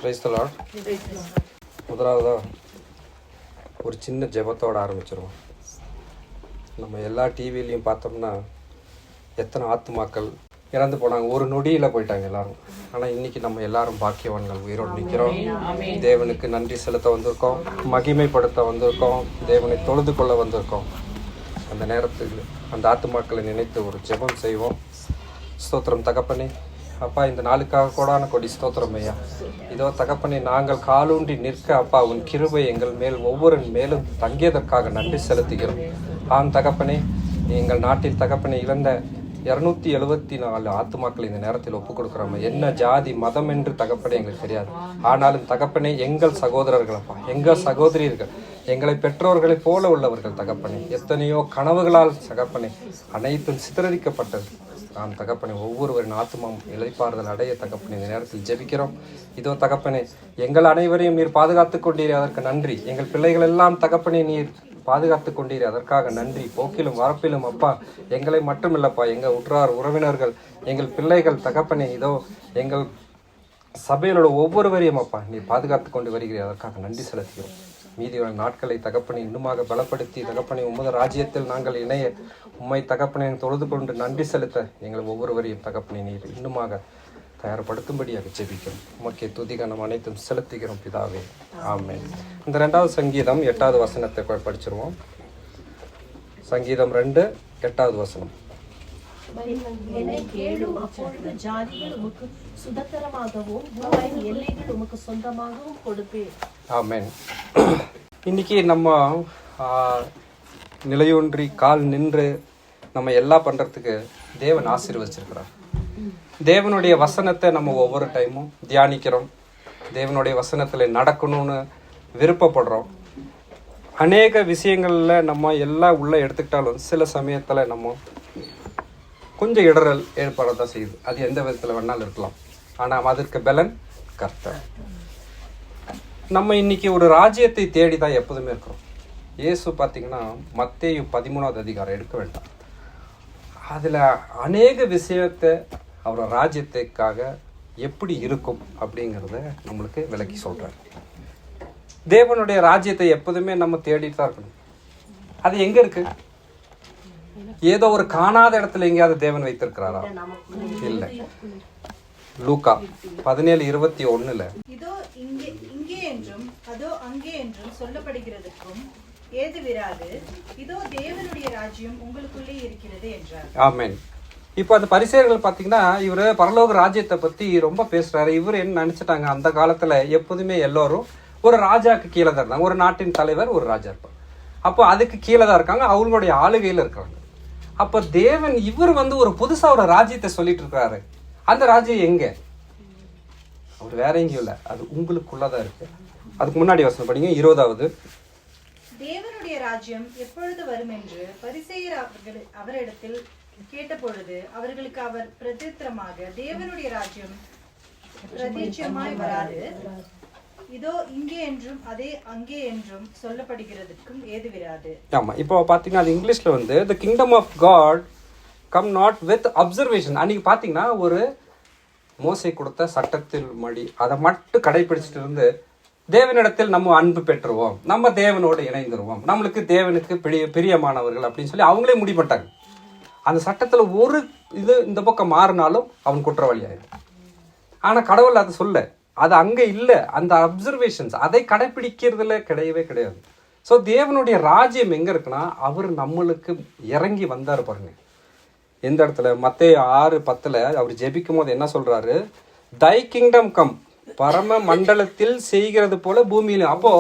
Praise the Lord. முதலாவதாக ஒரு சின்ன ஜெபத்தோடு ஆரம்பிச்சிருவோம். நம்ம எல்லா டிவிலையும் பார்த்தோம்னா எத்தனை ஆத்துமாக்கள் இறந்து போனாங்க, ஒரு நொடியில் போயிட்டாங்க எல்லாரும். ஆனால் இன்றைக்கி நம்ம எல்லாரும் பாக்கியவான்கள், உயிரோடு நிற்கிறோம். தேவனுக்கு நன்றி செலுத்த வந்திருக்கோம், மகிமைப்படுத்த வந்திருக்கோம், தேவனை தொழுது கொள்ள வந்திருக்கோம். அந்த நேரத்தில் அந்த ஆத்துமாக்களை நினைத்து ஒரு ஜெபம் செய்வோம். ஸ்தோத்திரம் தகப்பனே, அப்பா இந்த நாளுக்காக கோடான கொடி ஸ்தோத்திரம் ஐயா. இதோ தகப்பனே, நாங்கள் காலூன்றி நிற்க அப்பா உன் கிருபை எங்கள் மேல் ஒவ்வொரு மேலும் தங்கியதற்காக நன்றி செலுத்துகிறோம். ஆம் தகப்பனே, எங்கள் நாட்டில் தகப்பனே இழந்த 274 ஆத்துமாக்கள் இந்த நேரத்தில் ஒப்புக் கொடுக்குறோம். என்ன ஜாதி மதம் என்று தகப்பனே எங்களுக்கு தெரியாது. ஆனாலும் தகப்பனே எங்கள் சகோதரர்கள் அப்பா, எங்கள் சகோதரியர்கள், எங்களை பெற்றோர்களைப் போல உள்ளவர்கள் தகப்பனே. எத்தனையோ கனவுகளால் தகப்பனே அனைத்தும் சிதறடிக்கப்பட்டது. நாம் தகப்பனே ஒவ்வொருவரின் ஆத்துமாவும் இளைப்பாறுதல் அடைய தகப்பனே இந்த நேரத்தில் ஜெபிக்கிறோம். இதோ தகப்பனே எங்கள் அனைவரையும் நீர் பாதுகாத்து கொண்டீரே, அதற்கு நன்றி. எங்கள் பிள்ளைகள் எல்லாம் தகப்பனே நீர் பாதுகாத்து கொண்டீரே, அதற்காக நன்றி. போக்கிலும் வரப்பிலும் அப்பா எங்களை மட்டுமில்லப்பா, எங்கள் உற்றார் உறவினர்கள், எங்கள் பிள்ளைகள் தகப்பனே, இதோ எங்கள் சபையிலோட ஒவ்வொருவரையும் அப்பா நீர் பாதுகாத்து கொண்டு வருகிறீர், அதற்காக நன்றி செலுத்துகிறோம். மீதியான நாட்களை தகப்பனை இன்னுமாக பலப்படுத்தி தகப்பனை உமது ராஜ்யத்தில் நாங்கள் இணைய உம்மை தகப்பனை தொழுது கொண்டு நன்றி செலுத்த எங்கள் ஒவ்வொருவரையும் தகப்பனை நீர் இன்னுமாக தயார்படுத்தும்படியாக ஜெபிக்கிறோம். உமக்கே துதிகனம் அனைத்தும் செலுத்துகிறோம் பிதாவே, ஆமென். இந்த 2வது சங்கீதம் 8வது வசனத்தை படிச்சிருவோம். சங்கீதம் 2:8 வசனம். ஆமென். இன்னைக்கு நம்ம நிலையொன்றி கால் நின்று நம்ம எல்லாம் பண்றதுக்கு தேவன் ஆசீர்வதிச்சிருக்கிறார். தேவனுடைய வசனத்தை நம்ம ஒவ்வொரு டைமும் தியானிக்கிறோம். தேவனுடைய வசனத்துல நடக்கணும்னு விருப்பப்படுறோம். அநேக விஷயங்கள்ல நம்ம எல்லாம் உள்ள எடுத்துக்கிட்டாலும் சில சமயத்துல நம்ம கொஞ்சம் இடரல் ஏற்படத்தான் செய்யுது. அது எந்த விதத்துல வேணாலும் இருக்கலாம். ஆனா அதற்கு பலன் கர்த்தர். நம்ம இன்னைக்கு ஒரு ராஜ்யத்தை தேடி தான் எப்போதுமே இருக்கிறோம். இயேசு பார்த்தீங்கன்னா மத்தேயு 13வது அதிகாரம் எடுக்க வேண்டாம், அதில் அநேக விஷயத்தை அவர் ராஜ்யத்துக்காக எப்படி இருக்கும் அப்படிங்கிறத நம்மளுக்கு விளக்கி சொல்கிறார். தேவனுடைய ராஜ்யத்தை எப்போதுமே நம்ம தேடிட்டு தான் இருக்கணும். அது எங்கே இருக்கு? ஏதோ ஒரு காணாத இடத்துல எங்கேயாவது தேவன் வைத்திருக்கிறாரா? இல்லை. லூக்கா 17:21 இதோ இங்கே என்றும் அதோ அங்கே என்றும் சொல்லப்படுகிறதுக்கும் ஏது விராது, இதோ தேவனுடைய ராஜ்யம் உங்களுக்குள்ளே இருக்கிறது என்றார். ஆமென். இப்போ அந்த பரிசேயர்கள் பார்த்தீங்கன்னா இவர் பரலோக ராஜ்யத்தை பற்றி ரொம்ப பேசுறாரு. இவர் என்ன நினைச்சிட்டாங்க, அந்த காலத்தில் எப்போதுமே எல்லோரும் ஒரு ராஜாக்கு கீழே தான் இருந்தாங்க. ஒரு நாட்டின் தலைவர் ஒரு ராஜா இருப்பார். அப்போ அதுக்கு கீழே தான் இருக்காங்க, அவங்களுடைய ஆளுகையில் இருக்கிறாங்க. அப்போ தேவன் இவர் ஒரு புதுசாக ஒரு ராஜ்யத்தை சொல்லிட்டு இருக்கிறாரு. அந்த ராஜ்யம் எங்க? அவர் வேற எங்கேயும் இல்லை, அது உங்களுக்குள்ளதான் இருக்கு. அதுக்கு முன்னாடி வசனம் படிங்க, 20வது. தேவனுடைய ராஜ்யம் எப்பொழுது வரும் என்று பரிசேயர் அவரிடத்தில் கேட்டபொழுது அவர்களுக்கு அவர் பிரதித்திரமாக, தேவனுடைய ராஜ்யம் பிரதிச்சயமாய் வராது, இதோ இங்கே என்றும் அதே அங்கே என்றும் சொல்லப்படுகிறதுக்கும் ஏது விராது. ஆமா, இப்போ பாத்தீங்கன்னா அது இங்கிலீஷ்ல the kingdom of God come not with observation. அன்னைக்கு பாத்தீங்கன்னா ஒரு மோசே கொடுத்த சட்டத்தில் மடி அதை மட்டும் கடைபிடிச்சிட்டு இருந்து தேவனிடத்தில் நம்ம அன்பு பெற்றுவோம், நம்ம தேவனோடு இணைந்துருவோம், நம்மளுக்கு தேவனுக்கு பிரியமானவர்கள் அப்படின்னு சொல்லி அவங்களே முடிப்பட்டாங்க. அந்த சட்டத்துல ஒரு இது இந்த பக்கம் மாறினாலும் அவன் குற்றவாளி ஆயிடும். ஆனா கடவுள் அதை சொல்ல, அது அங்க இல்லை. அந்த அப்சர்வேஷன்ஸ் அதை கடைபிடிக்கிறதுல கிடையவே கிடையாது. ஸோ தேவனுடைய ராஜ்யம் எங்க இருக்குன்னா அவர் நம்மளுக்கு இறங்கி வந்தார் பாருங்க. எந்த இடத்துல? மத்தேயு 6:10 அவர் ஜெபிக்கும் போது என்ன சொல்றாரு? தை கிங்டம் கம், பரம மண்டலத்தில் செய்கிறது போல பூமியில. அப்போ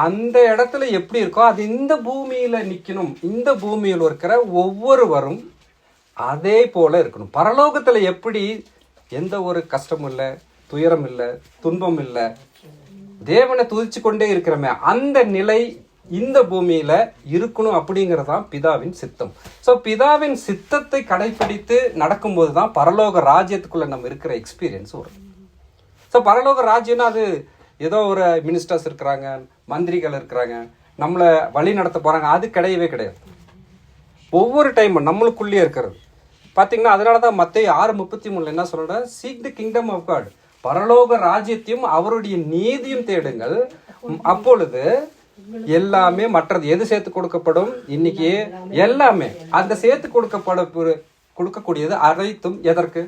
அந்த இடத்துல எப்படி இருக்கோ அது இந்த பூமியில நிக்கணும். இந்த பூமியில் இருக்கிற ஒவ்வொருவரும் அதே போல இருக்கணும். பரலோகத்துல எப்படி எந்த ஒரு கஷ்டமும் இல்லை, துயரம் இல்லை, துன்பம் இல்லை, தேவனை துதிச்சு கொண்டே இருக்கிறமே அந்த நிலை இந்த பூமியில இருக்கணும். அப்படிங்கறதான் பிதாவின் சித்தம். ஸோ பிதாவின் சித்தத்தை கடைபிடித்து நடக்கும்போது தான் பரலோக ராஜ்யத்துக்குள்ள நம்ம இருக்கிற எக்ஸ்பீரியன்ஸ் வரும். ஸோ பரலோக ராஜ்யம்னா அது ஏதோ ஒரு மினிஸ்டர்ஸ் இருக்கிறாங்க, மந்திரிகள் இருக்கிறாங்க, நம்மளை வழி நடத்த போறாங்க, அது கிடையவே கிடையாது. ஒவ்வொரு டைமும் நம்மளுக்குள்ளேயே இருக்கிறது பார்த்தீங்கன்னா. அதனால தான் மத்தேயு 6:33 என்ன சொல்ற? Seek the kingdom of God. பரலோக ராஜ்யத்தையும் அவருடைய நீதியும் தேடுங்கள், அப்பொழுது எல்லாமே மற்றது எது சேர்த்து கொடுக்கப்படும். இன்னைக்கு எல்லாமே அந்த சேர்த்து கொடுக்கக்கூடியது அனைத்தும் எதற்கு?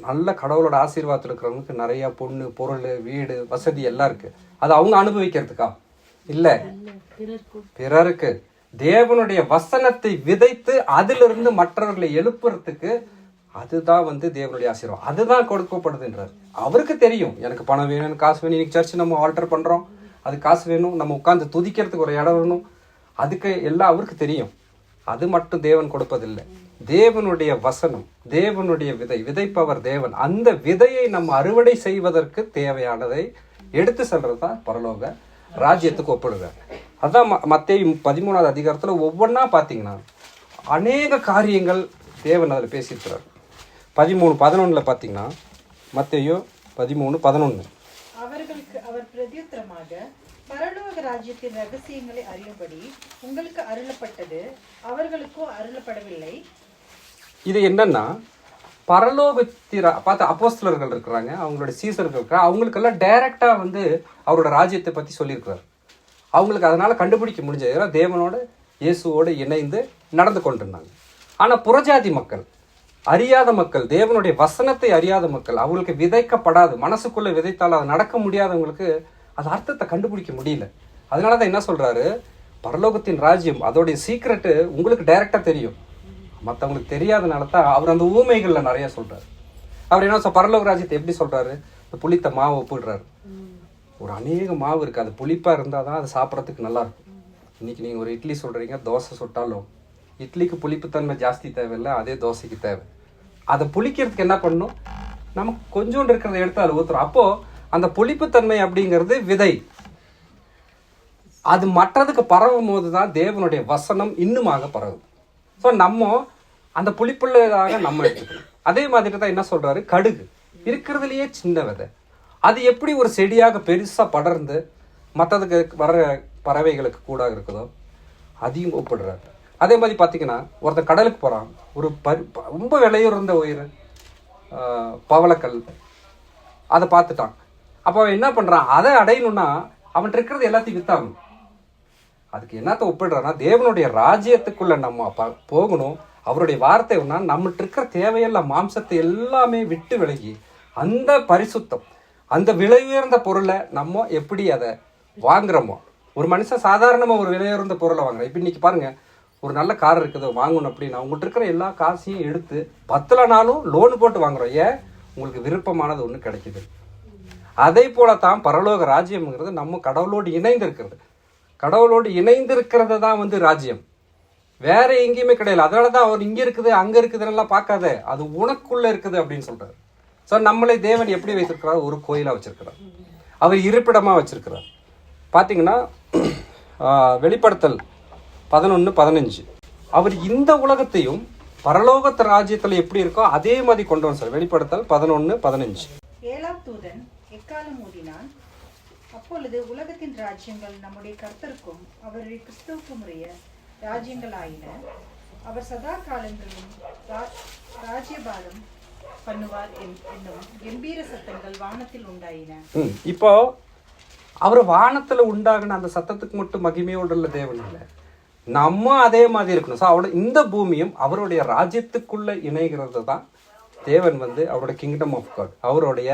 நல்ல கடவுளோட ஆசீர்வாதத்தில் இருக்கிறவங்களுக்கு நிறைய பொண்ணு, பொருள், வீடு, வசதி எல்லாம் இருக்கு. அது அவங்க அனுபவிக்கிறதுக்கா? இல்ல, பிறருக்கு தேவனுடைய வசனத்தை விதைத்து அதிலிருந்து மற்றவர்களை எழுப்புறதுக்கு, அதுதான் தேவனுடைய ஆசீர்வாதம். அதுதான் கொடுக்கப்படுதுன்றார். அவருக்கு தெரியும், எனக்கு பணம் வேணும், எனக்கு காசு வேணும். இன்னைக்கு சர்ச்சு நம்ம ஆல்டர் பண்றோம், அது காசு வேணும், நம்ம உட்காந்து துதிக்கிறதுக்கு ஒரு இடம் வேணும், அதுக்கு எல்லாம் அவருக்கு தெரியும். அது மட்டும் தேவன் கொடுப்பதில்லை. தேவனுடைய வசனம், தேவனுடைய விதைப்பவர் தேவன். அந்த விதையை நம்ம அறுவடை செய்வதற்கு தேவையானதை எடுத்து செல்றது தான் பரலோக ராஜ்யத்துக்கு ஒப்பிடுறார். அதான் மத்தேயு 13வது அதிகாரத்துல ஒவ்வொன்றா பார்த்தீங்கன்னா அநேக காரியங்கள் தேவன் அதில் பேசியிருக்கிறார். 13:11 பார்த்தீங்கன்னா, மத்தேயு 13:11, அவர்களுக்கு அவர் பிரதியுத்தரமாக, பரலோக ராஜ்யத்தின் ரகசியங்களை அறியும்படி உங்களுக்கு அருளப்பட்டது, அவர்களுக்கோ அருளப்படவில்லை. இது என்னன்னா, பரலோகத்திர பார்த்து அப்போஸ்தலர்கள் இருக்கிறாங்க, அவங்களோட சீசர்கள் இருக்கிறாங்க, அவங்களுக்கெல்லாம் டைரக்டா அவரோட ராஜ்யத்தை பத்தி சொல்லியிருக்கிறார். அவங்களுக்கு அதனால கண்டுபிடிக்க முடிஞ்சது, தேவனோட இயேசுவோடு இணைந்து நடந்து கொண்டிருந்தாங்க. ஆனா புறஜாதி மக்கள், அறியாத மக்கள், தேவனுடைய வசனத்தை அறியாத மக்கள், அவங்களுக்கு விதைக்கப்படாது, மனசுக்குள்ள விதைத்தால் அது நடக்க முடியாதவங்களுக்கு அது அர்த்தத்தை கண்டுபிடிக்க முடியல. அதனாலதான் என்ன சொல்றாரு, பரலோகத்தின் ராஜ்யம் அதோடைய சீக்ரெட்டு உங்களுக்கு டைரக்டா தெரியும், மற்றவங்களுக்கு தெரியாதனால தான் அவர் அந்த ஊமைகள்ல நிறைய சொல்றாரு. அவர் என்ன பரலோக ராஜ்யத்தை எப்படி சொல்றாரு, இந்த புளித்த மாவு ஒப்பிடுறாரு. ஒரு அநேக மாவு இருக்கு, அது புளிப்பா இருந்தாதான் அது சாப்பிட்றதுக்கு நல்லா இருக்கும். இன்னைக்கு நீங்க ஒரு இட்லி சொல்றீங்க, தோசை சுட்டாலும் இட்லிக்கு புளிப்புத்தன்மை ஜாஸ்தி தேவையில்லை, அதே தோசைக்கு தேவை. அதை புளிக்கிறதுக்கு என்ன பண்ணணும், நமக்கு கொஞ்சோண்டு இருக்கிறத எடுத்து அதை ஊத்துறோம். அப்போ அந்த புளிப்புத்தன்மை அப்படிங்கிறது விதை, அது மற்றதுக்கு பரவும் போது தான் தேவனுடைய வசனம் இன்னுமாக பரவுது. ஸோ நம்ம அந்த புளிப்புள்ளதாக நம்ம எடுத்துக்கணும். அதே மாதிரி தான் என்ன சொல்றாரு, கடுகு இருக்கிறதுலயே சின்ன விதை, அது எப்படி ஒரு செடியாக பெருசா படர்ந்து மற்றதுக்கு வர பறவைகளுக்கு கூட இருக்குதோ அதையும் ஒப்பிடுறாரு. அதே மாதிரி பார்த்தீங்கன்னா, ஒருத்தர் கடலுக்கு போகிறான், ஒரு ரொம்ப விலையுறந்த உயிர் பவளக்கல், அதை பார்த்துட்டான். அப்போ அவன் என்ன பண்ணுறான், அதை அடையணும்னா அவன் இருக்கிறது எல்லாத்தையும் வித்தாகணும். அதுக்கு என்னத்த ஒப்பிடுறான்னா, தேவனுடைய ராஜ்யத்துக்குள்ள நம்ம போகணும். அவருடைய வார்த்தை நம்மகிட்ட இருக்கிற தேவையெல்லாம் மாம்சத்தை எல்லாமே விட்டு விலகி அந்த பரிசுத்தம், அந்த விலை உயர்ந்த பொருளை நம்ம எப்படி அதை வாங்குறோமோ. ஒரு மனுஷன் சாதாரணமாக ஒரு விலை உயர்ந்த பொருளை வாங்குறேன். இப்போ இன்னைக்கு பாருங்க, ஒரு நல்ல கார் இருக்குது வாங்கணும் அப்படின்னா உங்கள்கிட்ட இருக்கிற எல்லா காசையும் எடுத்து 10 நாளும் லோனு போட்டு வாங்குறோம். ஏன், உங்களுக்கு விருப்பமானது ஒன்று கிடைக்குது. அதே போல தான் பரலோக ராஜ்யம்ங்கிறது நம்ம கடவுளோடு இணைந்து இருக்கிறது. கடவுளோடு இணைந்து இருக்கிறது தான் ராஜ்யம், வேற எங்கேயுமே கிடையாது. அதனால தான் அவர் இங்கே இருக்குது அங்கே இருக்குதுன்னெல்லாம் பார்க்காத, அது உனக்குள்ள இருக்குது அப்படின்னு சொல்றாரு. ஸோ நம்மளை தேவன் எப்படி வைத்திருக்கிறார், ஒரு கோயிலாக வச்சிருக்கிறார், அவர் இருப்பிடமா வச்சிருக்கிறார். பார்த்தீங்கன்னா வெளிப்படுத்தல் 11:15, அவர் இந்த உலகத்தையும் பரலோகத்து ராஜ்யத்தில் எப்படி இருக்கோ அதே மாதிரி கொண்டு வந்து சார். வெளிப்படுத்தல் 11:15. 7ஆம் தூதன் எக்காலம் ஊதினான். அப்பொழுது உலகத்தின் ராஜ்யங்கள் நம்முடைய கர்த்தருக்கும் அவருடைய கிறிஸ்துவுக்கும் உரிய ராஜ்யங்கள் ஆயின. அவர் சதா காலங்களிலும் ராஜ்யபாரம் பண்ணுவார் என்னும் கம்பீர சத்தங்கள் வானத்தில் உண்டாயின. இப்போ அவர் வானத்துல உண்டாகின அந்த சத்தத்துக்கு மட்டும் மகிமையோடு உள்ள தேவன் இல்லை, நம்ம அதே மாதிரி இருக்கணும். ஸோ அவரோட இந்த பூமியும் அவருடைய ராஜ்யத்துக்குள்ள இணைகிறது தான் தேவன் அவருடைய கிங்டம் ஆஃப் காட், அவருடைய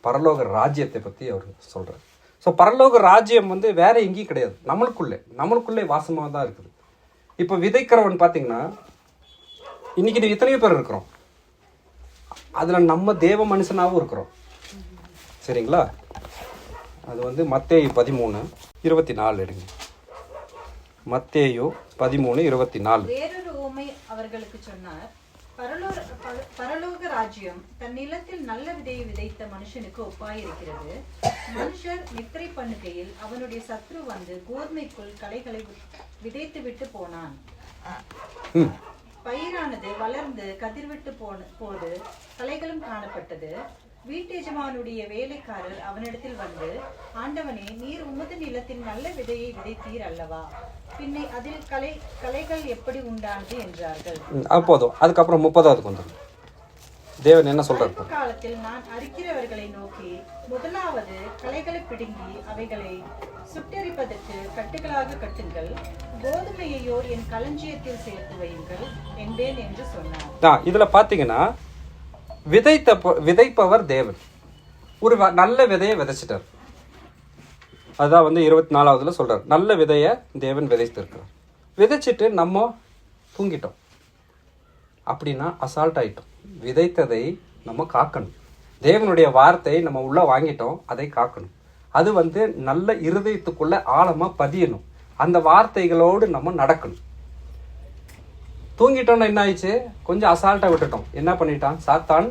பரலோக ராஜ்யத்தை பற்றி அவர் சொல்கிறார். ஸோ பரலோக ராஜ்யம் வேற எங்கேயும் கிடையாது, நம்மளுக்குள்ளே வாசமாக தான் இருக்குது. இப்போ விதைக்கிறவன் பார்த்தீங்கன்னா, இன்னைக்கு எத்தனையோ பேர் இருக்கிறோம், அதில் நம்ம தேவ மனுஷனாகவும் இருக்கிறோம். சரிங்களா? அது மத்தேயு 13:24 எடுங்க. மத்தேயு 13:24. வேறொரு உவமை அவர்களுக்கு சொன்னார். பரலோக ராஜ்யம் தன் நிலத்தில் நல்ல விதையை விதைத்த மனுஷனுக்கு ஒப்பாயிருக்கிறது. மனுஷர் நித்திரை பண்ணுகையில் அவனுடைய சத்ரு கோதுமைக்குள் களைகளை விதைத்து விட்டு போனான். பயிரானது வளர்ந்து கதிர்விட்டு போது களைகளும் காணப்பட்டது. வீட்டெஜமானுடைய வேலைக்காரர் அவனிடத்தில் ஆண்டவனே, நீர் உமது நிலத்தில் நல்ல விதையை விதைத்தீர் அல்லவா, பின்னை அதில் களைகள் எப்படி உண்டானது என்றார்கள். போதும். அதுக்கப்புறம் 30வது வந்துடும். தேவன் என்ன சொல்றாரு? காலத்தில் நான் அறுக்கிறவர்களை நோக்கி, முதலாவது களைகளை பிடுங்கி அவைகளை சுட்டெரிப்பதற்கு கட்டுகளாக கட்டுங்கள், கோதுமையையோ என் களஞ்சியத்தில் சேர்த்து வையுங்கள் என்பேன் என்று சொன்னார். இதுல பாத்தீங்கன்னா விதைப்பவர் தேவன். ஒரு நல்ல விதையை விதைச்சிட்டார். அதுதான் 24வதுல சொல்றார், நல்ல விதையை தேவன் விதைத்திருக்கிறார். விதைச்சிட்டு நம்ம தூங்கிட்டோம் அப்படின்னா அசால்ட் ஆயிட்டோம். விதைத்ததை நம்ம காக்கணும். தேவனுடைய வார்த்தை நம்ம உள்ள வாங்கிட்டோம், அதை காக்கணும். அது நல்ல இருதயத்துக்குள்ள ஆழமா பதியணும். அந்த வார்த்தைகளோடு நம்ம நடக்கணும். தூங்கிட்டோம்னா என்ன ஆயிடுச்சு? கொஞ்சம் அசால்ட்டா விட்டுட்டோம். என்ன பண்ணிட்டான்? சாத்தான்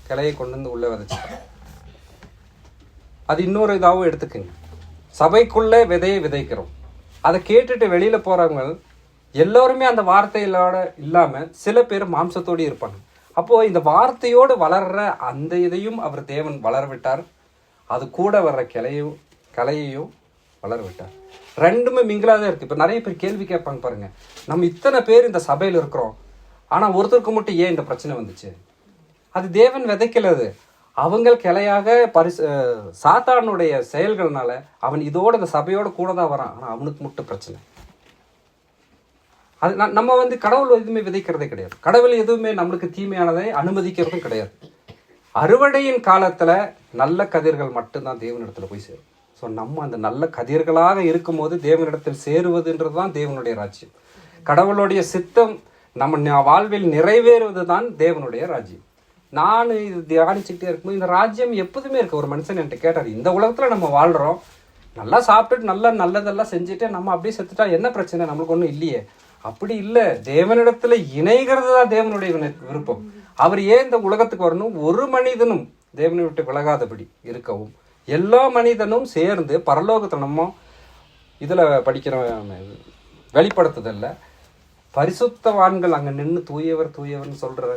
கிளையை கொண்டு வந்து உள்ள விதைச்சிட்டான். அது இன்னொரு இதாகவும் எடுத்துக்குங்க. சபைக்குள்ள விதையை விதைக்கிறோம். அதை கேட்டுட்டு வெளியில போறவங்க எல்லோருமே அந்த வார்த்தைகளோட இல்லாம சில பேர் மாம்சத்தோடு இருப்பாங்க. அப்போ இந்த வார்த்தையோடு வளர்ற அந்த இதையும் அவர் தேவன் வளர விட்டார். அது கூட வர்ற கலையையும் வளர விட்டார். ரெண்டுமே மிங்கிலாதான் இருக்கு. இப்ப நிறைய பேர் கேள்வி கேட்பாங்க பாருங்க, நம்ம இத்தனை பேர் இந்த சபையில இருக்கிறோம், ஆனா ஒருத்தருக்கு மட்டும் ஏன் இந்த பிரச்சனை வந்துச்சு? அது தேவன் விதைக்கலது. அவங்க கிளையாக சாத்தானுடைய செயல்கள்னால அவன் இதோட இந்த சபையோட கூட தான் வரான். ஆனா அவனுக்கு மட்டும் பிரச்சனை. அது நம்ம கடவுள் எதுவுமே விதைக்கிறதே கிடையாது. கடவுள் எதுவுமே நம்மளுக்கு தீமையானதை அனுமதிக்கிறதும் கிடையாது. அறுவடையின் காலத்துல நல்ல கதிர்கள் மட்டும்தான் தேவனிடத்துல போய் சேரும். ஸோ நம்ம அந்த நல்ல கதிர்களாக இருக்கும்போது தேவனிடத்தில் சேருவதுன்றதுதான் தேவனுடைய ராஜ்யம். கடவுளுடைய சித்தம் நம்ம வாழ்வில் நிறைவேறுவது தான் தேவனுடைய ராஜ்யம். நான் இது தியானிச்சுக்கிட்டே இருக்கும்போது இந்த ராஜ்யம் எப்போதுமே இருக்கு. ஒரு மனுஷன் என்கிட்ட கேட்டார், இந்த உலகத்துல நம்ம வாழ்றோம், நல்லா சாப்பிட்டுட்டு நல்லதெல்லாம் செஞ்சுட்டு நம்ம அப்படியே செத்துட்டா என்ன பிரச்சனை? நம்மளுக்கு ஒன்றும் இல்லையே. அப்படி இல்லை. தேவனிடத்துல இணைகிறது தான் தேவனுடைய விருப்பம். அவர் ஏன் இந்த உலகத்துக்கு வரணும்? ஒரு மனிதனும் தேவனை விட்டு விலகாதபடி இருக்கவும், எல்லா மனிதனும் சேர்ந்து பரலோகத்தை நம்ம இதுல படிக்கிற வெளிப்படுத்துதல்ல பரிசுத்தவான்கள் அங்க நின்று தூயவர் தூயவர்னு சொல்ற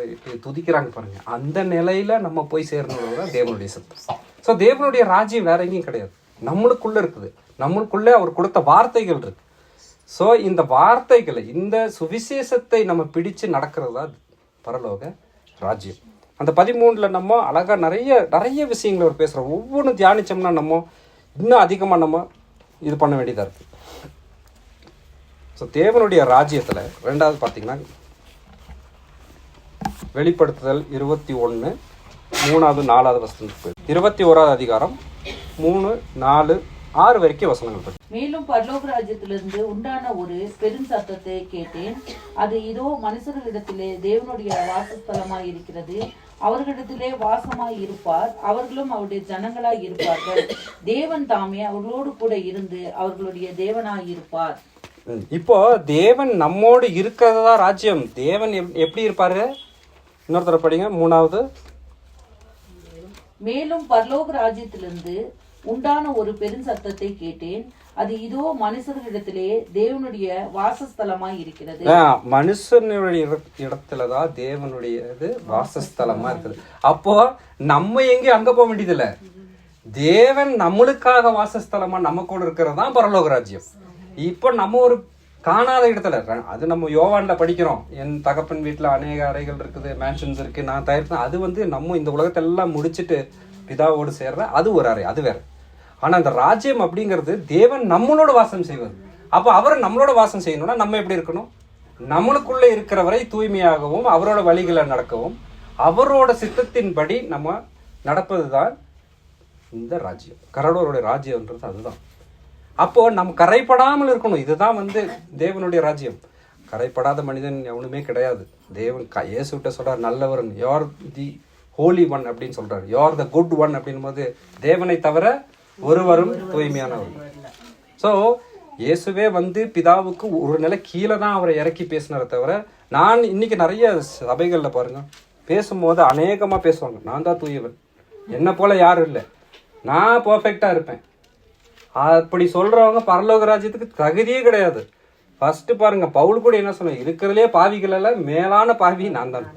துதிக்கிறாங்க பாருங்க. அந்த நிலையில நம்ம போய் சேர்ந்ததுதான் தேவனுடைய சத்தம். ஸோ தேவனுடைய ராஜ்யம் வேற எங்கேயும் கிடையாது, நம்மளுக்குள்ள இருக்குது. நம்மளுக்குள்ள அவர் கொடுத்த வார்த்தைகள் இருக்கு. ஸோ இந்த வார்த்தைகளை, இந்த சுவிசேஷத்தை நம்ம பிடிச்சு நடக்கிறது தான் பரலோக ராஜ்யம். அந்த 13ல நம்ம அழகா நிறைய விஷயங்களை அவர் பேசுறோம். ஒவ்வொன்றும் தியானிச்சோம்னா நம்ம இன்னும் அதிகமா நம்ம இது பண்ண வேண்டியதா இருக்கு. ஸோ தேவனுடைய ராஜ்யத்துல ரெண்டாவது பார்த்தீங்கன்னா வெளிப்படுத்துதல் 21 3வது 4வது வசனத்துக்கு 21வது அதிகாரம் 3, 4, 6 வரைக்கும் வசனங்கள். மேலும் பரலோக ராஜ்யத்திலிருந்து உண்டான ஒரு பெரும் சத்தத்தை கேட்டேன். அது இதோ மனுஷர்களிடத்திலே தேவனுடைய வாசஸ்தலமாய் இருக்கிறது, அவர்களிடத்திலே வாசமாய் இருப்பார், அவர்களும் அவருடைய ஜனங்களாய் இருப்பார்கள். தேவன் தாமே அவர்களோடு கூட இருந்து அவர்களுடைய தேவனாய் இருப்பார். இப்போ தேவன் நம்மோடு இருக்கிறதா ராஜ்யம். தேவன் எப்படி இருப்பாரு? இன்னொருத்தர படிங்க 3வது. மேலும் பரலோக ராஜ்யத்திலிருந்து உண்டான ஒரு பெரும் சத்தத்தை கேட்டேன். அது இதோ மனுஷர்களிடத்திலே தேவனுடைய வாசஸ்தலமாய் இருக்கிறது. மனுஷனுடைய இடத்துலதான் தேவனுடையது வாசஸ்தலமா இருக்குது. அப்போ நம்ம எங்கேயும் அங்க போக வேண்டியதில்ல. தேவன் நம்மளுக்காக வாசஸ்தலமா நம்ம கூட இருக்கிறது தான் பரலோக ராஜ்யம். இப்போ நம்ம ஒரு காணாத இடத்துல, அது நம்ம யோவான்ல படிக்கிறோம், என் தகப்பன் வீட்டுல அநேக அறைகள் இருக்குது, மேன்ஷன்ஸ் இருக்கு, நான் தயாரித்தேன். அது நம்ம இந்த உலகத்தை எல்லாம் முடிச்சுட்டு பிதாவோடு சேர்ற அது ஒரு அறை, அது வேற. ஆனா அந்த ராஜ்யம் அப்படிங்கிறது தேவன் நம்மளோட வாசம் செய்வது. அப்போ அவர் நம்மளோட வாசம் செய்யணும்னா நம்ம எப்படி இருக்கணும்? நம்மளுக்குள்ள இருக்கிறவரை தூய்மையாகவும் அவரோட வழிகளை நடக்கவும் அவரோட சித்தத்தின்படி நம்ம நடப்பதுதான் இந்த ராஜ்யம். கடவுளோட ராஜ்யம்ன்றது அதுதான். அப்போ நம்ம கரைப்படாமல் இருக்கணும். இதுதான் தேவனுடைய ராஜ்யம். கரைப்படாத மனிதன் எவனுமே கிடையாது. தேவன் இயேசுட்ட சொல்றார், நல்லவன், யூஆர் தி ஹோலி ஒன் அப்படின்னு சொல்றாரு, யூஆர் த குட் ஒன் அப்படின் போது தேவனை தவிர ஒருவரும் தூய்மையானவர். ஸோ இயேசுவே பிதாவுக்கு ஒரு நிலை கீழே தான் அவரை இறக்கி பேசினார தவிர, நான் இன்னைக்கு நிறைய சபைகளில் பாருங்க பேசும்போது அநேகமா பேசுவாங்க, நான் தான் தூயவன், என்ன போல யாரும் இல்லை, நான் பர்ஃபெக்டா இருப்பேன். அப்படி சொல்றவங்க பரலோக ராஜ்யத்துக்கு தகுதியே கிடையாது. ஃபர்ஸ்ட் பாருங்க, பவுல் கூட என்ன சொன்ன, இருக்கிறதுலே பாவிகள் எல்லாம் மேலான பாவி நான் தான்.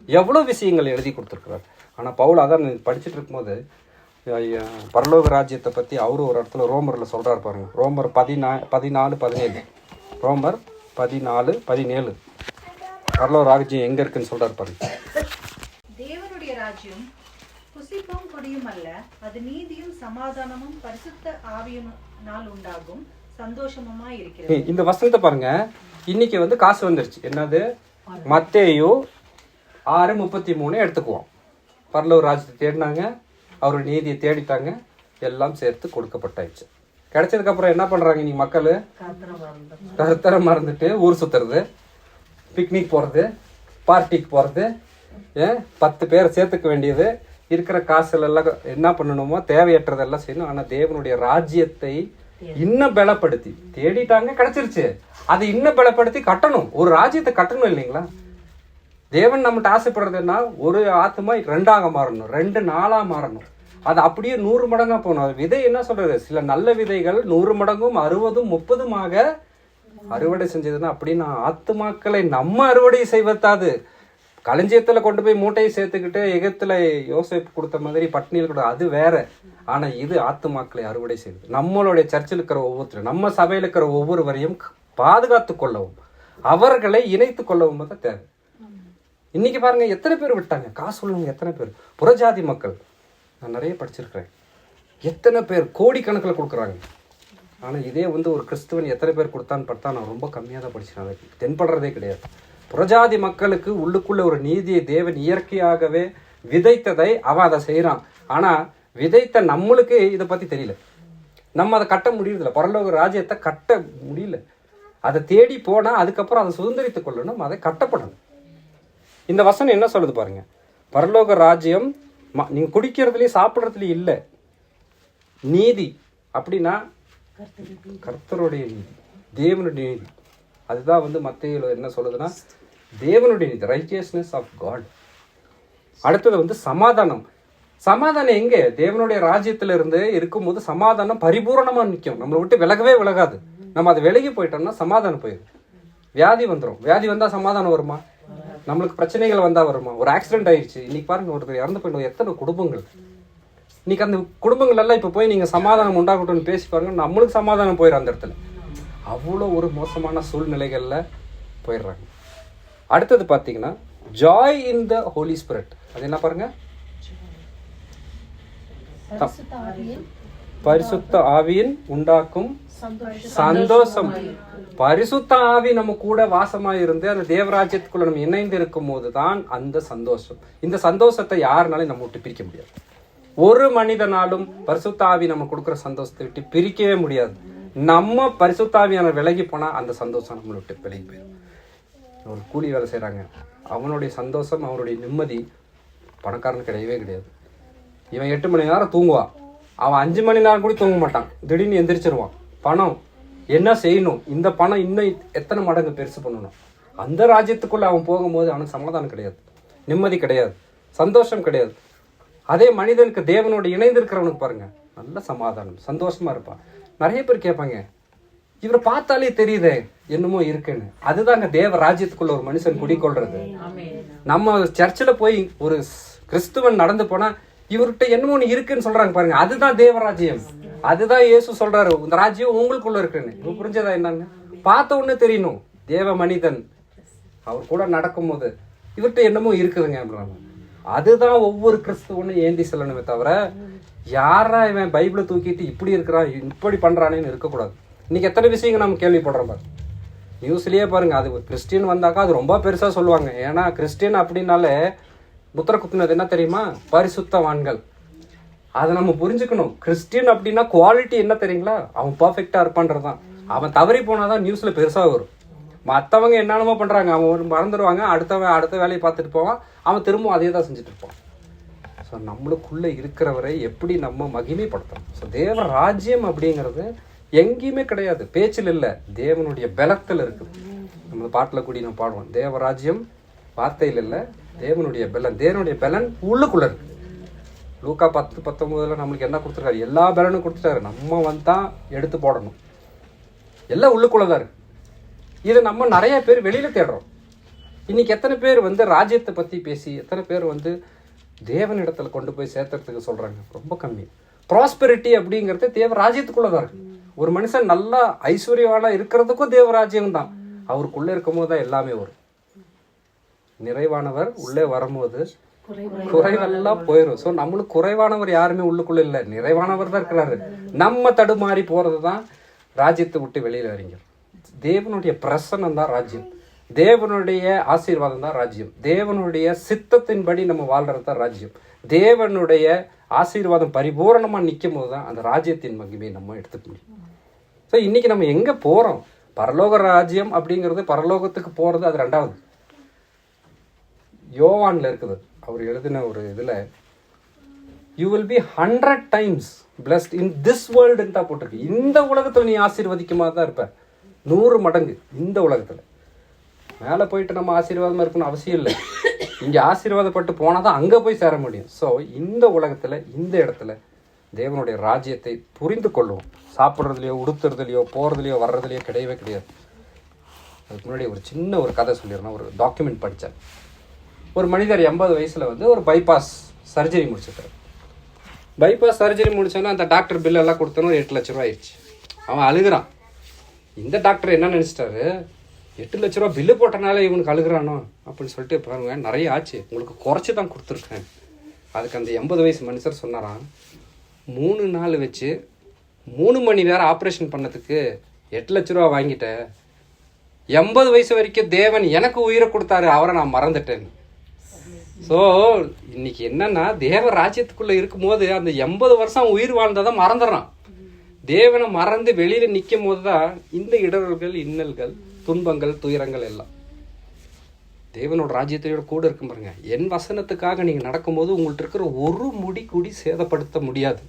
எவ்வளவு விஷயங்கள் எழுதி கொடுத்துருக்கிறார். ஆனா பவுல் அதான் படிச்சுட்டு இருக்கும்போது பரலோக ராஜ்யத்தை பத்தி அவரு ஒரு இடத்துல ரோமர்ல சொல்றாரு பாருங்க. ரோமர் 14:17 ரோமர் 14:17 பரலோக ராஜ்யம் எங்க இருக்குன்னு சொல்றாரு பாருங்க. ராஜ்யம் புசிப்பும் குடியும் அல்ல, அது நீதியும் சமாதானமும் பரிசுத்த ஆவியினால் உண்டாகும் சந்தோஷமுமா இருக்கிறது. இந்த வசனத்தை பாருங்க. இன்னைக்கு வந்து காசு வந்துருச்சு. என்னது? மத்தேயு 6:33 எடுத்துக்குவோம். பரலோக ராஜ்யத்தை தேடினாங்க, அவரோட நீதியை தேடிட்டாங்க, எல்லாம் சேர்த்து கொடுக்கப்பட்டாச்சு. கிடைச்சதுக்கு அப்புறம் என்ன பண்றாங்க இன்னைக்கு மக்கள்? கருத்தரை மறந்துட்டு ஊர் சுத்துறது, பிக்னிக் போறது, பார்ட்டிக்கு போறது, 10 பேரை சேர்த்துக்க வேண்டியது, இருக்கிற காசுல எல்லாம் என்ன பண்ணணுமோ தேவையற்றதெல்லாம் செய்யணும். ஆனா தேவனுடைய ராஜ்யத்தை இன்னும் பலப்படுத்தி தேடிட்டாங்க, கிடைச்சிருச்சு. அதை இன்னும் பலப்படுத்தி கட்டணும். ஒரு ராஜ்யத்தை கட்டணும் இல்லைங்களா? தேவன் நம்மகிட்ட ஆசைப்படுறதுன்னா ஒரு ஆத்மா 2ஆக மாறணும், 2 4ஆ மாறணும். அது அப்படியே 100 மடங்கா போகணும். விதை என்ன சொல்றது? சில நல்ல விதைகள் 100 மடங்கும் 60ம் 30மாக அறுவடை செஞ்சதுன்னா அப்படின்னா ஆத்துமாக்களை நம்ம அறுவடை செய்வதாது. களஞ்சியத்துல கொண்டு போய் மூட்டையை சேர்த்துக்கிட்டு எகிப்துல யோசேப்பு கொடுத்த மாதிரி பட்னியில் கூட அது வேற. ஆனா இது ஆத்துமாக்களை அறுவடை செய்வது. நம்மளுடைய சர்ச்சில் இருக்கிற ஒவ்வொருத்தரும், நம்ம சபையில் இருக்கிற ஒவ்வொருவரையும் பாதுகாத்து கொள்ளவும், அவர்களை இணைத்து கொள்ளவும் தான் தேவை. இன்னைக்கு பாருங்க எத்தனை பேர் விட்டாங்க, காசு உள்ளவங்க எத்தனை பேர், புறஜாதி மக்கள். நான் நிறைய படிச்சிருக்கிறேன். எத்தனை பேர் கோடிக்கணக்கில் கொடுக்குறாங்க. ஆனால் இதே வந்து ஒரு கிறிஸ்துவன் எத்தனை பேர் கொடுத்தான்னு பார்த்தா நான் ரொம்ப கம்மியாக தான் படிச்சேன். அதுக்கு தென்படுறதே கிடையாது. புறஜாதி மக்களுக்கு உள்ளுக்குள்ள ஒரு நீதியை தேவன் இயற்கையாகவே விதைத்ததை அவன் அதை செய்கிறான். ஆனால் விதைத்த நம்மளுக்கு இதை பற்றி தெரியல. நம்ம அதை கட்ட முடியறதில்ல. பரலோக ராஜ்யத்தை கட்ட முடியல. அதை தேடி போனால் அதுக்கப்புறம் அதை சுதந்திரித்து கொள்ளணும், அதை கட்டப்படணும். இந்த வசனம் என்ன சொல்லுது பாருங்க. பரலோக ராஜ்யம் நீங்க குடிக்கிறதுலயும் சாப்பிட்றதுலயும் இல்லை. நீதி அப்படின்னா கர்த்தருடைய நீதி, தேவனுடைய நீதி. அதுதான் வந்து மத்தேயுல என்ன சொல்லுதுன்னா தேவனுடைய நீதி, ரைச்சியஸ்னஸ் ஆஃப் காட். அடுத்தது வந்து சமாதானம். சமாதானம் எங்கே? தேவனுடைய ராஜ்யத்துல இருந்து இருக்கும்போது சமாதானம் பரிபூரணமா நிற்கும். நம்மளை விட்டு விலகவே விலகாது. நம்ம அதை விலகி போயிட்டோம்னா சமாதானம் போயிடும். வியாதி வந்துடும். வியாதி வந்தா சமாதானம் வருமா? நம்மளுக்கு பிரச்சனைகள் வந்தா வருமா? ஒரு ஆக்சிடென்ட் ஆயிடுச்சு, இன்னைக்கு பாருங்க ஒருத்தர் இறந்து போயிடும். எத்தனை குடும்பங்கள் இன்னைக்கு அந்த குடும்பங்கள் எல்லாம் இப்ப போய் நீங்க சமாதானம் உண்டாகட்டும்னு பேசி பாருங்க, நம்மளுக்கு சமாதானம் போயிடும். அந்த இடத்துல அவ்வளோ ஒரு மோசமான சூழ்நிலைகள்ல போயிடுறாங்க. அடுத்தது பாத்தீங்கன்னா joy in the Holy Spirit. அது என்ன பாருங்க? பரிசுத்த ஆவியின் உண்டாக்கும் சந்தோஷம். பரிசுத்த ஆவி நம்ம கூட வாசமா இருந்து அந்த தேவராஜ்யத்துக்குள்ள நம்ம இணைந்து இருக்கும் போதுதான் அந்த சந்தோஷம். இந்த சந்தோஷத்தை யாருனாலும் நம்ம விட்டு பிரிக்க முடியாது. ஒரு மனிதனாலும் பரிசுத்த ஆவி நம்ம கொடுக்குற சந்தோஷத்தை விட்டு பிரிக்கவே முடியாது. நம்ம பரிசுத்த ஆவியான விலகி போனா அந்த சந்தோஷம் நம்மளை விட்டு விலகி போயிடும். ஒரு கூலி வேலை செய்யறாங்க, அவனுடைய சந்தோஷம், அவனுடைய நிம்மதி பணக்காரனுக்கு கிடையவே கிடையாது. இவன் 8 மணி நேரம் தூங்குவான், அவன் 5 மணி நேரம் கூட தூங்க மாட்டான். திடீர்னு எந்திரிச்சிருவான். பணம் என்ன செய்யணும், இந்த பணம் இன்னும் எத்தனை மடங்கு பெருசு பண்ணணும். அந்த ராஜ்யத்துக்குள்ள அவன் போகும்போது அவனுக்கு சமாதானம் கிடையாது, நிம்மதி கிடையாது, சந்தோஷம் கிடையாது. அதே மனிதனுக்கு தேவனோடு இணைந்து இருக்கிறவனுக்கு பாருங்க நல்ல சமாதானம், சந்தோஷமா இருப்பான். நிறைய பேர் கேட்பாங்க, இவரை பார்த்தாலே தெரியுதே என்னமோ இருக்குன்னு. அதுதாங்க தேவ ராஜ்யத்துக்குள்ள ஒரு மனுஷன் குடிக்கொள்றது. நம்ம சர்ச்சில் போய் ஒரு கிறிஸ்துவன் நடந்து போனா இவர்கிட்ட என்னமோ ஒன்று இருக்குன்னு சொல்றாங்க பாருங்க, அதுதான் தேவராஜ்யம். அதுதான் இயேசு சொல்றாரு, இந்த ராஜ்யம் உங்களுக்குள்ள இருக்குன்னு. இப்ப புரிஞ்சதா என்னன்னு? பார்த்த உடனே தெரியணும். தேவ மனிதன் அவர் கூட நடக்கும் போது இவர்கிட்ட என்னமோ இருக்குதுங்க அப்படின்னாங்க. அதுதான் ஒவ்வொரு கிறிஸ்துவனும் ஏந்தி செல்லணுமே தவிர, யாரா இவன் பைபிளை தூக்கிட்டு இப்படி இருக்கிறான் இப்படி பண்றானேன்னு இருக்கக்கூடாது. இன்னைக்கு எத்தனை விஷயங்கள் நம்ம கேள்விப்படுறோம் பாரு. நியூஸ்லயே பாருங்க, அது கிறிஸ்டின் வந்தாக்கா அது ரொம்ப பெருசா சொல்லுவாங்க. ஏன்னா கிறிஸ்டின் அப்படின்னாலே முத்திர குத்துனது என்ன தெரியுமா? பரிசுத்தவான்கள். அதை நம்ம புரிஞ்சுக்கணும். கிறிஸ்டின் அப்படின்னா குவாலிட்டி என்ன தெரியுங்களா? அவன் பர்ஃபெக்டா இருப்பான்றதான். அவன் தவறி போனாதான் நியூஸ்ல பெருசா வரும். மற்றவங்க என்னென்னமோ பண்றாங்க, அவன் மறந்துடுவாங்க, அடுத்த வேலையை பார்த்துட்டு போவான், அவன் திரும்பவும் அதே தான் செஞ்சுட்டு இருப்பான். ஸோ நம்மளுக்குள்ள இருக்கிறவரை எப்படி நம்ம மகிமைப்படுத்தணும். ஸோ தேவ ராஜ்யம் அப்படிங்கிறது எங்கேயுமே கிடையாது, பேச்சில் இல்லை, தேவனுடைய பலத்தில் இருக்குது. நம்ம பாட்டில் கூடி நம்ம பாடுவோம், தேவராஜ்யம் வார்த்தையில் இல்லை, தேவனுடைய பலன். தேவனுடைய பலன் உள்ளுக்குள்ள இருக்கு. லூக்கா 10:19 நம்மளுக்கு என்ன கொடுத்துருக்காரு? எல்லா பலனும் கொடுத்துட்டாரு. நம்ம தான் எடுத்து போடணும். எல்லாம் உள்ளுக்குள்ளதான் இருக்கு. இதை நம்ம நிறைய பேர் வெளியில தேடுறோம். இன்னைக்கு எத்தனை பேர் வந்து ராஜ்யத்தை பத்தி பேசி, எத்தனை பேர் வந்து தேவனிடத்துல கொண்டு போய் சேர்த்துறதுக்கு சொல்றாங்க? ரொம்ப கம்மி. ப்ராஸ்பெரிட்டி அப்படிங்கிறது தேவ ராஜ்யத்துக்குள்ளதான் இருக்கு. ஒரு மனுஷன் நல்லா ஐஸ்வர்யவானா இருக்கிறதுக்கும் தேவராஜ்யம் தான். அவருக்குள்ள இருக்கும் போது தான் எல்லாமே வரும். நிறைவானவர் உள்ளே வரும்போது குறைவெல்லாம் போயிடும். ஸோ நம்மளுக்கு குறைவானவர் யாருமே உள்ளுக்குள்ள இல்லை, நிறைவானவர் தான் இருக்கிறாரு. நம்ம தடுமாறி போறது தான் ராஜ்யத்தை விட்டு வெளியில வரீங்க. தேவனுடைய பிரசன்னம் தான் ராஜ்யம், தேவனுடைய ஆசீர்வாதம் தான் ராஜ்யம், தேவனுடைய சித்தத்தின்படி நம்ம வாழ்றது தான் ராஜ்யம். தேவனுடைய ஆசீர்வாதம் பரிபூரணமா நிற்கும் போது தான் அந்த ராஜ்யத்தின் மகிமையை நம்ம எடுத்துக்க முடியும். ஸோ இன்னைக்கு நம்ம எங்க போறோம்? பரலோக ராஜ்யம் அப்படிங்கிறது, பரலோகத்துக்கு போறது அது ரெண்டாவது. யோவான்ல இருக்குது, அவர் எழுதின ஒரு இதுல you will be 100 times blessed in this world ன்னு தான் போட்டிருக்கு. இந்த உலகத்துல நீ ஆசீர்வதிக்குமா தான் இருப்ப 100 மடங்கு இந்த உலகத்துல. மேலே போயிட்டு நம்ம ஆசீர்வாதமா இருக்கணும்னு அவசியம் இல்லை. இங்க ஆசீர்வாதப்பட்டு போனாதான் அங்க போய் சேர முடியும். ஸோ இந்த உலகத்துல இந்த இடத்துல தேவனுடைய ராஜ்யத்தை புரிந்து கொள்வோம். சாப்பிட்றதுலையோ உடுத்துறதுலையோ போறதுலையோ வர்றதுலையோ கிடையவே கிடையாது. அதுக்கு முன்னாடி ஒரு சின்ன ஒரு கதை சொல்லிடுறேன். ஒரு டாக்குமெண்ட் படித்தேன். ஒரு மனிதர் 80 வயசுல ஒரு பைபாஸ் சர்ஜரி முடிச்சிருக்காரு. பைபாஸ் சர்ஜரி முடிச்சோன்னா அந்த டாக்டர் பில் எல்லாம் கொடுத்தோன்னு ஒரு 8 லட்ச ரூபா ஆயிடுச்சு. அவன் அழுகிறான். இந்த டாக்டர் என்ன நினைச்சிட்டாரு, 8 லட்ச ரூபா பில்லு போட்டனால இவனுக்கு அழுகிறானோ அப்படின்னு சொல்லிட்டு, பாருங்க நிறைய ஆச்சு, உங்களுக்கு குறைச்சி தான் கொடுத்துருக்கேன். அதுக்கு அந்த 80 வயசு மனுஷர் சொன்னாராம், 3 நாள் வச்சு 3 மணி நேரம் ஆப்ரேஷன் பண்ணதுக்கு 8 லட்ச ரூபா வாங்கிட்டேன். 80 வயசு வரைக்கும் தேவன் எனக்கு உயிரை கொடுத்தாரு, அவரை நான் மறந்துட்டேன். ஸோ இன்னைக்கு என்னன்னா, தேவ ராஜ்யத்துக்குள்ள இருக்கும் போது அந்த 80 வருஷம் உயிர் வாழ்ந்ததான் மறந்துடுறான். தேவனை மறந்து வெளியில நிற்கும் போது தான் இந்த இடர்கள், இன்னல்கள், துன்பங்கள், துயரங்கள் எல்லாம். தேவனோட ராஜ்யத்தையோட கூட இருக்கும் பாருங்க. என் வசனத்துக்காக நீங்க நடக்கும்போது உங்கள்ட்ட இருக்கிற ஒரு முடி கூடி சேதப்படுத்த முடியாது.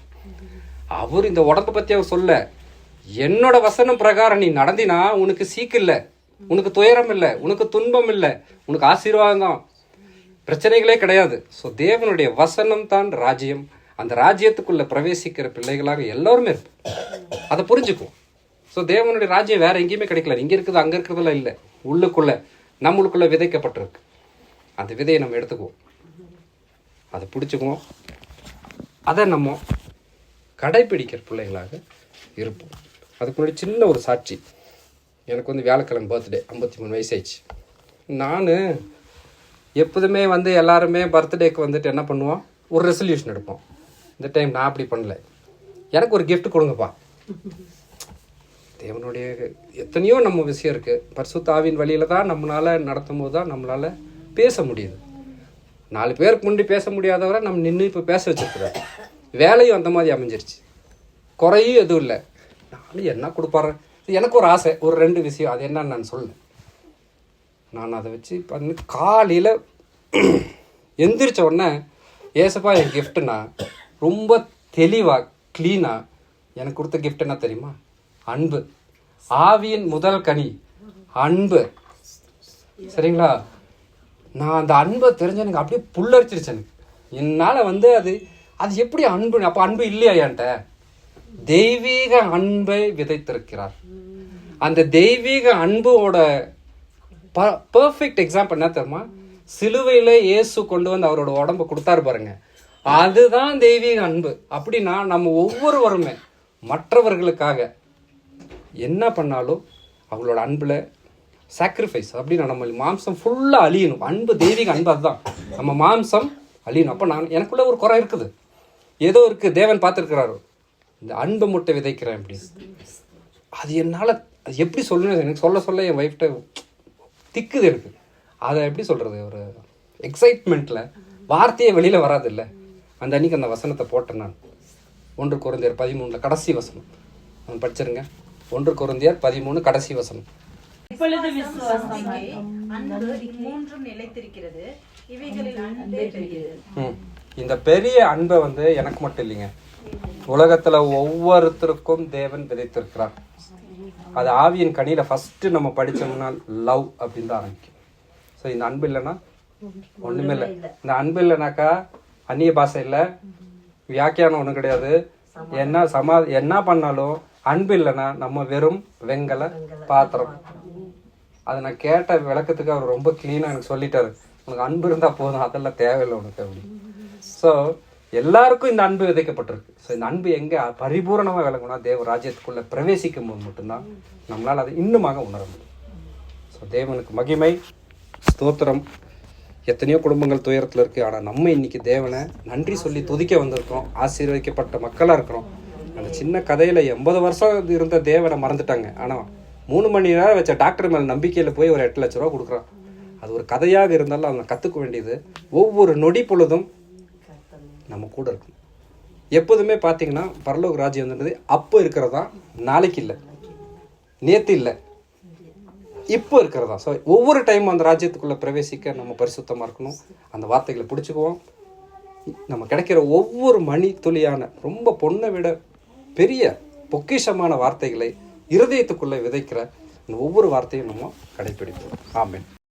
அவர் இந்த உடம்பை பத்தி அவர் சொல்ல, என்னோட வசனம் பிரகாரம் நீ நடந்தினா உனக்கு சீக்கு இல்லை, உனக்கு துயரம் இல்லை, உனக்கு துன்பம் இல்லை, உனக்கு ஆசீர்வாதம் தான், பிரச்சனைகளே கிடையாது. ஸோ தேவனுடைய வசனம் தான் ராஜ்யம். அந்த ராஜ்யத்துக்குள்ள பிரவேசிக்கிற பிள்ளைகளாக எல்லாருமே இருப்போம். அதை புரிஞ்சுக்கும். ஸோ தேவனுடைய ராஜ்யம் வேற எங்கேயுமே கிடைக்கல. இங்க இருக்குது அங்க இருக்கிறதுலாம் இல்லை, உள்ளுக்குள்ள நம்மளுக்குள்ள விதைக்கப்பட்டிருக்கு. அந்த விதையை நம்ம எடுத்துக்குவோம், அதை பிடிச்சிக்குவோம், அதை நம்ம கடைப்பிடிக்கிற பிள்ளைகளாக இருப்போம். அதுக்கு முன்னாடி சின்ன ஒரு சாட்சி. எனக்கு வியாழக்கிழமை பர்த்டே, 53 வயசு ஆயிடுச்சு. நான் எப்போதுமே எல்லாருமே பர்த்டேக்கு என்ன பண்ணுவோம், ஒரு ரெசல்யூஷன் எடுப்போம். இந்த டைம் நான் அப்படி பண்ணல. எனக்கு ஒரு கிஃப்ட் கொடுங்கப்பா. தேவனுடைய எத்தனையோ நம்ம விஷயம் இருக்கு. பரிசுத்த ஆவியின் வழியில தான் நம்மளால நடத்தும் போது தான் நம்மளால பேச முடியுது. 4 பேருக்கு முன்னாடி பேச முடியாதவரை நம்ம நின்று இப்போ பேச வச்சிருக்கிறோம். வேலையும் அந்த மாதிரி அமைஞ்சிருச்சு, குறையும் எதுவும் இல்லை. நானும் என்ன கொடுப்பாரு, எனக்கு ஒரு ஆசை, ஒரு 2 விஷயம். அது என்னன்னு நான் சொல்ல, நான் அதை வச்சு பண்ணி காலையில் எந்திரிச்ச உடனே, ஏசப்பா என் கிஃப்ட்டுனா ரொம்ப தெளிவாக க்ளீனாக எனக்கு கொடுத்த கிஃப்ட் என்ன தெரியுமா? அன்பு. ஆவியின் முதல் கனி அன்பு. சரிங்களா? நான் அந்த அன்பை தெரிஞ்ச எனக்கு அப்படியே புல்லரிச்சிருச்சு. எனக்கு என்னால் அது எப்படி அன்பு? அப்போ அன்பு இல்லையா என்கிட்ட? தெய்வீக அன்பை விதைத்திருக்கிறார். அந்த தெய்வீக அன்போட பர்ஃபெக்ட் எக்ஸாம்பிள் என்ன தெரியுமா? சிலுவையில இயேசு கொண்டு வந்து அவரோட உடம்பை கொடுத்தாரு பாருங்க, அதுதான் தெய்வீக அன்பு. அப்படின்னா நம்ம ஒவ்வொருவருமே மற்றவர்களுக்காக என்ன பண்ணாலும் அவங்களோட அன்புல சாக்ரிஃபைஸ். அப்படின்னா நம்ம மாம்சம் ஃபுல்லா அழியணும். அன்பு, தெய்வீக அன்பு அதுதான். நம்ம மாம்சம் அழியணும். அப்போ எனக்குள்ள ஒரு குறை இருக்குது, ஏதோ இருக்கு. தேவன் பார்த்துருக்கிறாரு, இந்த அன்பு முட்டை விதைக்கிறேன் அப்படின்னு. அது என்னால் அது எப்படி சொல்லணும், எனக்கு சொல்ல என் ஒய்ஃப்ட்ட திக்குது எனக்கு. அதை எப்படி சொல்கிறது, ஒரு எக்ஸைட்மெண்ட்டில் வார்த்தையே வெளியில் வராது இல்லை. அந்த அன்னைக்கு அந்த வசனத்தை போட்டேன் நான். 1 கொரிந்தியர் 13 கடைசி வசனம் நான் படிச்சிருங்க. 1 கொரிந்தியர் 13 கடைசி வசனம். இப்பொழுது விசுவாசம், அன்பு, இம்மூன்றும் நிலைத்திருக்கிறது, இவைகளில் அன்பே பெரியது. இந்த பெரிய அன்பை எனக்கு மட்டும் இல்லைங்க, உலகத்துல ஒவ்வொருத்தருக்கும் தேவன் விதைத்திருக்கிறார். அது ஆவியின் கனியில ஃபர்ஸ்ட் நம்ம படிச்சோம்னா லவ் அப்படின்னு தான் ஆரம்பிக்கும். ஸோ இந்த அன்பு இல்லைன்னா ஒண்ணுமே இல்லை. இந்த அன்பு இல்லைனாக்கா அந்நிய பாஷை இல்லை, வியாக்கியானம் ஒன்றும் கிடையாது. என்ன பண்ணாலும் அன்பு இல்லைன்னா நம்ம வெறும் வெங்கல பாத்திரம். அதை நான் கேட்ட விளக்கத்துக்கு அவர் ரொம்ப கிளீனா எனக்கு சொல்லிட்டாரு, உனக்கு அன்பு இருந்தா போதும், அதெல்லாம் தேவையில்லை உனக்கு அப்படின்னு. ஸோ எல்லாருக்கும் இந்த அன்பு விதைக்கப்பட்டிருக்கு. ஸோ இந்த அன்பு எங்க பரிபூரணமாக விளங்கணும்னா தேவ ராஜ்யத்துக்குள்ள பிரவேசிக்கும் போது மட்டும்தான் நம்மளால் அதை இன்னுமாக உணர முடியும். ஸோ தேவனுக்கு மகிமை, ஸ்தோத்திரம். எத்தனையோ குடும்பங்கள் துயரத்தில் இருக்குது. ஆனால் நம்ம இன்னைக்கு தேவனை நன்றி சொல்லி துதிக்க வந்திருக்கோம். ஆசீர்வதிக்கப்பட்ட மக்களாக இருக்கிறோம். அந்த சின்ன கதையில் 80 வருஷம் இருந்த தேவனை மறந்துட்டாங்க. ஆனால் 3 மணி நேரம் வச்ச டாக்டர் மேலே நம்பிக்கையில் போய் ஒரு 8 லட்ச ரூபா கொடுக்குறான். அது ஒரு கதையாக இருந்தாலும் அவங்க கற்றுக்க வேண்டியது ஒவ்வொரு நொடி பொழுதும் நம்ம கூட இருக்கும். எப்போதுமே பார்த்தீங்கன்னா பரலோக ராஜ்யம் வந்துட்டு அப்போ இருக்கிறதா, நாளைக்கு இல்லை, நேற்று இல்லை, இப்போ இருக்கிறதா. ஸோ ஒவ்வொரு டைமும் அந்த ராஜ்யத்துக்குள்ளே பிரவேசிக்க நம்ம பரிசுத்தமாக இருக்கணும். அந்த வார்த்தைகளை பிடிச்சிக்குவோம். நம்ம கிடைக்கிற ஒவ்வொரு மணி துளியான ரொம்ப பொண்ணை விட பெரிய பொக்கிஷமான வார்த்தைகளை இருதயத்துக்குள்ளே விதைக்கிற இந்த ஒவ்வொரு வார்த்தையும் நம்ம கடைப்பிடிப்போம். ஆமென்.